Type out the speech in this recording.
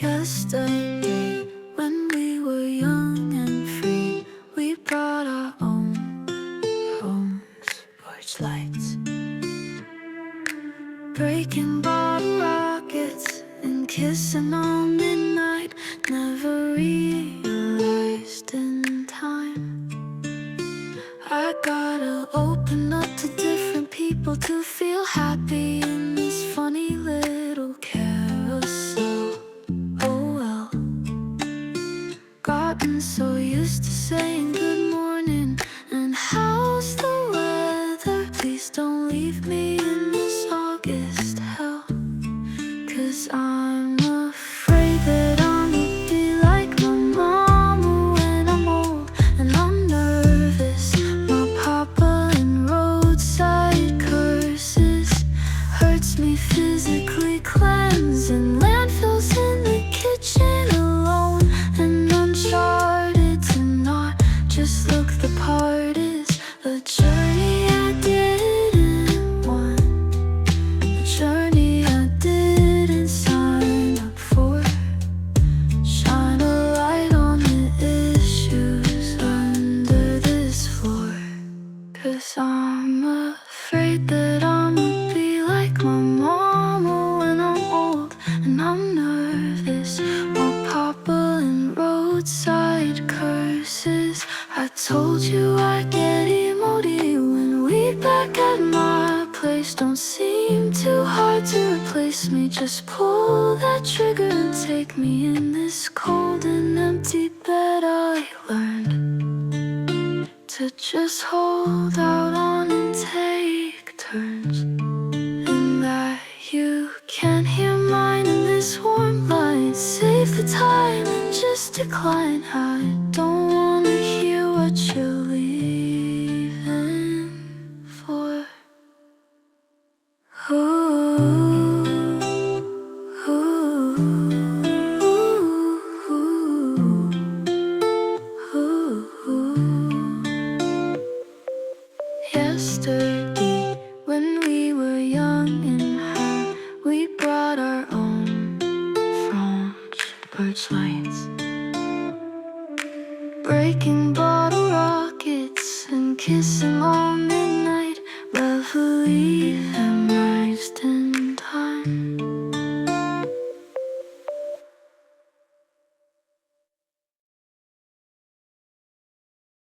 Yesterday, when we were young and free, we brought our own homes, porch lights, breaking bottle rockets and kissing on midnight. Never realized in time I gotta open up to different people to feel happy in this funny little carousel. Oh well, gotten so used to saying good morning and how's the weather. Please don't leave me in this August hell, 'cause I'm afraid that I'ma be like my mama when I'm old and I'm nervous. My papa and roadside curses hurts me physically, cleansing landfills in the kitchen alone and uncharted to not just look the part is a journey I didn't want, a journey I didn't sign up for. Shine a light on the issues under this floor, 'cause I'm afraid that I'ma be like my mama when I'm old and I'm nervous. My papa and roadside curses. I told you I'd get emoji when we back at my place. Don't seem too hard to replace me. Just pull that trigger and take me in this cold and empty bed. I learned to just hold out on and take turns, and that you can hear mine in this warm light. Save the time and just decline. I don't wanna hear what you're leaving for. Ooh, ooh, ooh, ooh. Yesterday, when we were young and high, we brought our own phones, porch lights, breaking bottle rockets and kissing all